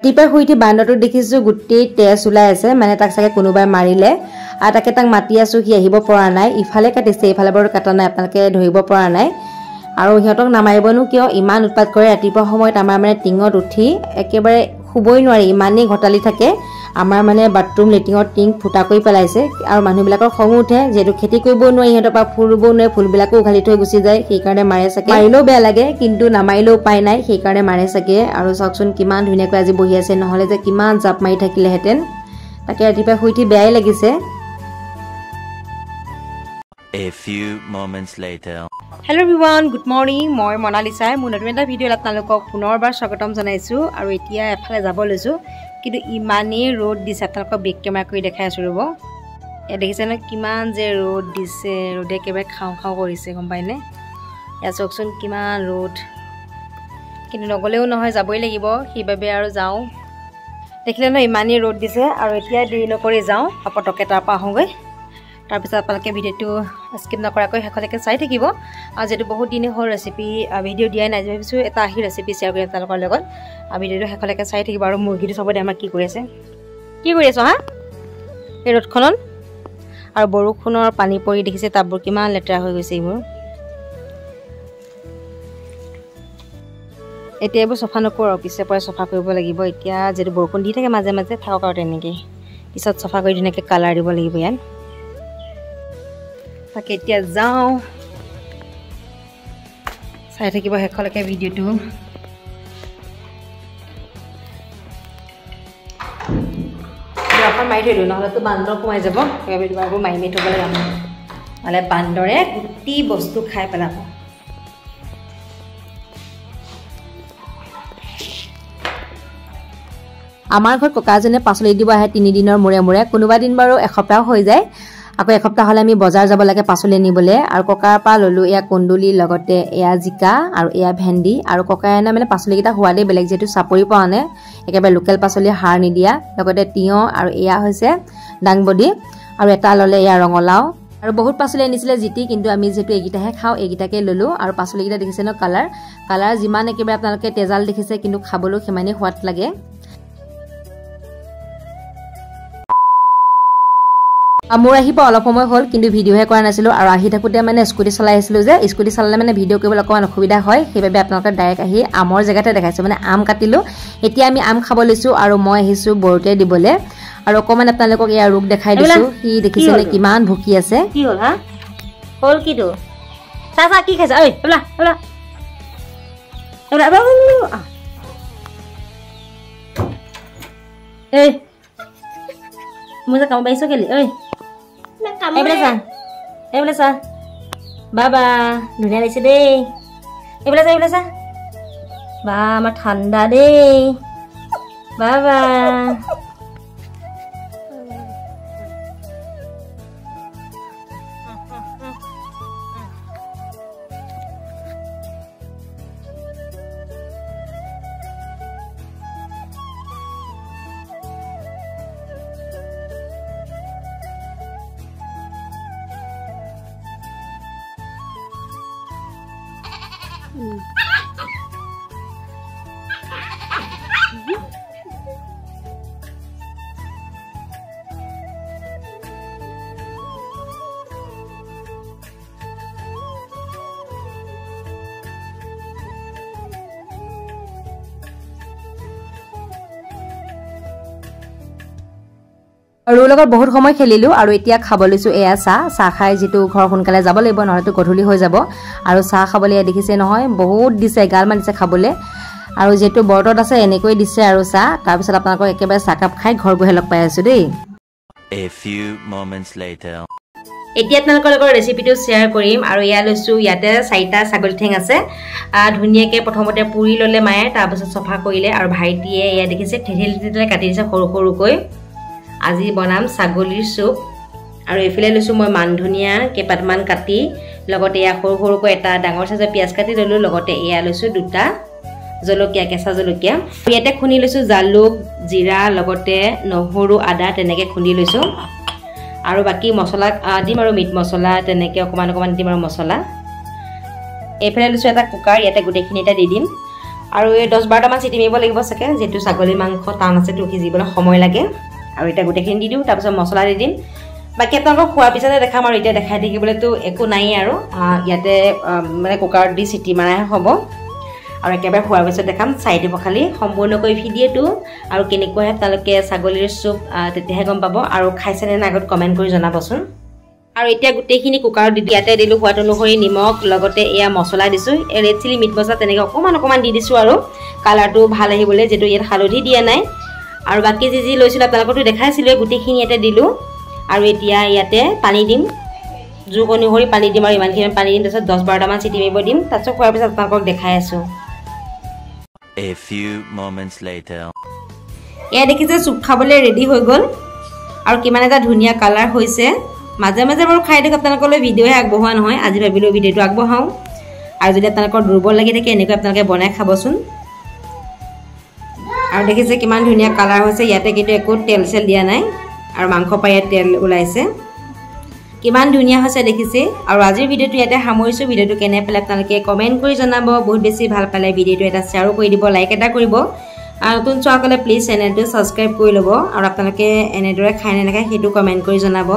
ৰাতিপুৱা শুই উঠি বান্দৰটো দেখিছোঁ গোটেই তেজ ওলাই আছে, মানে তাক চাগে কোনোবাই মাৰিলে। আৰু তাকে তাক মাতি আছোঁ, সি আহিব পৰা নাই। ইফালে কাটিছে, ইফালে বাৰু কাটা নাই, আপোনালোকে ধৰিব পৰা নাই। আৰু সিহঁতক নামাৰিবনো কিয়, ইমান উৎপাত কৰে। ৰাতিপুৱা সময়ত আমাৰ মানে টিঙত উঠি একেবাৰে শুবই নোৱাৰি, ইমানেই ঘটালি থাকে। আমাৰ মানে বাথৰুম লেট্ৰিনৰ টিং ফুটা কৰি পেলাইছে। আৰু মানুহবিলাকৰ খং উঠে, যিহেতু খেতি কৰিবও নোৱাৰি, সিহঁতৰ পৰা ফুল ৰুবও নোৱাৰে, ফুলবিলাকো উঘালি থৈ গুচি যায়, সেইকাৰণে মাৰে চাগে। মাৰিলেও বেয়া লাগে, কিন্তু নামাৰিলেও উপায় নাই, সেইকাৰণে মাৰে চাগে। আৰু চাওকচোন কিমান ধুনীয়াকৈ আজি বহি আছে, নহ'লে যে কিমান জাপ মাৰি থাকিলেহেঁতেন। তাকে ৰাতিপুৱা শুই উঠি বেয়াই লাগিছে। A few moments later. Hello everyone, good morning. মই মনালিছাই মোৰ নতুন এটা ভিডিঅ'ত আপোনালোকক পুনৰবাৰ স্বাগতম জনাইছোঁ। আৰু এতিয়া এফালে যাব লৈছোঁ, কিন্তু ইমানেই ৰ'দ দিছে, আপোনালোকক বেক কেমেৰা কৰি দেখাই আছোঁ ৰ'ব। ইয়াত দেখিছে নহয় কিমান যে ৰ'দ দিছে, ৰ'দে একেবাৰে খাওঁ খাওঁ কৰিছে, গম পায়নে? ইয়াত চাওকচোন কিমান ৰ'দ, কিন্তু নগ'লেও নহয়, যাবই লাগিব, সেইবাবে আৰু যাওঁ। দেখিলে নহয় ইমানেই ৰ'দ দিছে। আৰু এতিয়া দেৰি নকৰি যাওঁ, পটককৈ তাৰপৰা আহোঁগৈ। তাৰপিছত আপোনালোকে ভিডিঅ'টো স্কিপ নকৰাকৈ শেষলৈকে চাই থাকিব। আৰু যিহেতু বহুত দিনে হ'ল ৰেচিপি ভিডিঅ' দিয়াই নাই, ভাবিছোঁ এটা আহি ৰেচিপি শ্বেয়াৰ কৰিম আপোনালোকৰ লগত। ভিডিঅ'টো শেষলৈকে চাই থাকিব। আৰু মুৰ্গীটো চাব দে আমাৰ কি কৰি আছে, কি কৰি আছোঁ হা এই ৰ'দখনত। আৰু বৰষুণৰ পানী পৰি দেখিছে টাববোৰ কিমান লেতেৰা হৈ গৈছে এইবোৰ। এতিয়া এইবোৰ চফা নকৰোঁ, আৰু পিছে পৰাই চফা কৰিব লাগিব। এতিয়া যিহেতু বৰষুণ দি থাকে মাজে মাজে, থাকক আৰু তেনেকৈ। পিছত চফা কৰি ধুনীয়াকৈ কালাৰ দিব লাগিব ইয়াত। তাকে এতিয়া যাওঁ, চাই থাকিব শেষলৈকে ভিডিঅ'টো। মাৰি থৈ দিওঁ, নহ'লেতো বান্দৰ সোমাই যাব। সেইবাবে দুবাৰবোৰ মাৰি থ'ব লাগে, নহ'লে বান্দৰে গোটেই বস্তু খাই পেলাব। আমাৰ ঘৰত ককাজনে পাচলি দিব আহে 3 দিনৰ মূৰে মূৰে, কোনোবা দিন বাৰু এসপ্তাহ হৈ যায়। আকৌ এসপ্তাহ হ'লে আমি বজাৰ যাব লাগে পাচলি আনিবলৈ। আৰু ককাৰ পৰা ল'লোঁ এয়া কুন্দুলি, লগতে এয়া জিকা আৰু এয়া ভেন্দি। আৰু ককাই আনে মানে পাচলিকেইটা সোৱাদেই বেলেগ, যিহেতু চাপৰি পৰা আনে, একেবাৰে লোকেল পাচলি, সাৰ নিদিয়া। লগতে তিয়ঁহ, আৰু এয়া হৈছে দাংবডি, আৰু এটা ল'লে এয়া ৰঙালাও। আৰু বহুত পাচলি আনিছিলে জিতি, কিন্তু আমি যিহেতু এইকেইটাহে খাওঁ, এইকেইটাকে ল'লোঁ। আৰু পাচলিকেইটা দেখিছে ন কালাৰ যিমান একেবাৰে আপোনালোকে তেজাল দেখিছে, কিন্তু খাবলৈও সিমানেই সোৱাদ লাগে। মোৰ আহিব অলপ সময় হ'ল, কিন্তু ভিডিঅ'হে কৰা নাছিলোঁ। আৰু আহি থাকোঁতে মানে স্কুটি চলাই আহিছিলোঁ যে, স্কুটি চলালে মানে ভিডিঅ' কৰিবলৈ অকণমান অসুবিধা হয়, সেইবাবে আপোনালোকে ডাইৰেক্ট আহি আমৰ জেগাতে দেখাইছোঁ, মানে আম কাটিলোঁ। এতিয়া আমি আম খাব লৈছোঁ, আৰু মই আহিছোঁ বৰতে দিবলৈ। আৰু অকণমান আপোনালোকক এয়া ৰোগ দেখাই দিছোঁ। সি দেখিছেনে কিমান ভুকি আছে। কি হ'ল হা, হ'ল কিটো চা কি খাইছা? ঐ এই মোৰ যে কাম পাৰিছ কেলি? ঐ এইবোলে চা বাবা, ধুনীয়া লাগিছে দেই। এইবোলে চা বা, আমাৰ ঠাণ্ডা দেই বাবা। আৰু লগত বহুত সময় খেলিলোঁ। আৰু এতিয়া খাব লৈছোঁ এয়া চাহ খাই, যিটো ঘৰ সোনকালে যাব লাগিব, নহ'লেতো গধূলি হৈ যাব। আৰু চাহ খাবলৈ এয়া দেখিছে নহয়, বহুত দিছে, এগালমান দিছে খাবলৈ। আৰু যিহেতু বৰ্তত আছে, এনেকৈ দিছে আৰু চাহ। তাৰপিছত আপোনালোকক একেবাৰে চাহকাপ খাই ঘৰ গৈহে লগ পাই আছোঁ দেই। এতিয়া আপোনালোকৰ লগত ৰেচিপিটো শ্বেয়াৰ কৰিম। আৰু এয়া লৈছোঁ, ইয়াতে 4টা ছাগলী ঠেং আছে। ধুনীয়াকৈ প্ৰথমতে পুৰি ল'লে মায়ে, তাৰপিছত চফা কৰিলে। আৰু ভাইটিয়ে এয়া দেখিছে থেতেলি কাটি দিছে সৰু সৰুকৈ। আজি বনাম ছাগলীৰ চুপ। আৰু এইফালে লৈছোঁ মই মান ধনিয়া কেইপাতমান কাটি, লগতে এয়া সৰু সৰুকৈ এটা ডাঙৰ চাইজৰ পিঁয়াজ কাটি ল'লোঁ। লগতে এয়া লৈছোঁ 2টা জলকীয়া, কেঁচা জলকীয়া। ইয়াতে খুন্দি লৈছোঁ জালুক, জিৰা, লগতে নহৰু, আদা তেনেকৈ খুন্দি লৈছোঁ। আৰু বাকী মছলা দিম, আৰু মিট মছলা তেনেকৈ অকণমান দিম আৰু মছলা। এইফালে লৈছোঁ এটা কুকাৰ ইয়াতে গোটেইখিনি এটা দি দিম আৰু এই 10-12টামান চিটি মাৰিব লাগিব চাগে যেহেতু ছাগলী মাংস টান আছে তো সিজিবলৈ সময় লাগে আৰু এটা গোটেইখিনি দি দিওঁ তাৰপিছত মছলা দি দিম বাকি আপোনালোকক খোৱাৰ পিছতে দেখাম আৰু এতিয়া দেখাই থাকিবলৈতো একো নাই আৰু ইয়াতে মানে কুকাৰত দি চিটি মাৰাই হ'ব আৰু একেবাৰে খোৱাৰ পিছত দেখাম চাই দিব খালি সম্পূৰ্ণকৈ ভিডিঅ'টো আৰু কেনেকৈ আপোনালোকে ছাগলীৰ চুপ তেতিয়াহে গম পাব আৰু খাইছেনে নাই আগত কমেণ্ট কৰি জনাবচোন আৰু এতিয়া গোটেইখিনি কুকাৰত দি ইয়াতে দিলোঁ সোৱাদ অনুসৰি নিমখ লগতে এয়া মছলা দিছোঁ ৰেড চিলি মিট মছলা তেনেকৈ অকণমান দি দিছোঁ আৰু কালাৰটো ভাল আহিবলৈ যিহেতু ইয়াত হালধি দিয়া নাই আৰু বাকী যি লৈছিলোঁ আপোনালোকতো দেখাইছিলোঁ গোটেইখিনি ইয়াতে দিলোঁ আৰু এতিয়া ইয়াতে পানী দিম জোখ অনুসৰি পানী দিম আৰু ইমানখিনি পানী দিম তাৰপিছত 10-12টামান চিটি মাৰিব দিম তাৰপিছত খোৱাৰ পিছত আপোনালোকক দেখাই আছোঁ A few moments later. এয়া দেখিছে চুপ খাবলৈ ৰেডি হৈ গ'ল আৰু কিমান এটা ধুনীয়া কালাৰ হৈছে মাজে মাজে বাৰু খাই দিয়ক আপোনালোকলৈ ভিডিঅ'হে আগবঢ়োৱা নহয় আজি ভাবিলোঁ ভিডিঅ'টো আগবঢ়াওঁ আৰু যদি আপোনালোকৰ দুৰ্বল লাগি থাকে এনেকৈ আপোনালোকে বনাই খাবচোন আৰু দেখিছে কিমান ধুনীয়া কালাৰ হৈছে ইয়াতে কিন্তু একো তেল চেল দিয়া নাই আৰু মাংস পাই ইয়াত তেল ওলাইছে কিমান ধুনীয়া হৈছে দেখিছে আৰু আজিৰ ভিডিঅ'টো ইয়াতে সামৰিছোঁ ভিডিঅ'টো কেনে পালে আপোনালোকে কমেণ্ট কৰি জনাব বহুত বেছি ভাল পালে ভিডিঅ'টো এটা শ্বেয়াৰো কৰি দিব লাইক এটা কৰিব আৰু নতুন চোৱাসকলে প্লিজ চেনেলটো ছাবস্ক্ৰাইব কৰি ল'ব আৰু আপোনালোকে এনেদৰে খাই নে নাখায় সেইটো কমেণ্ট কৰি জনাব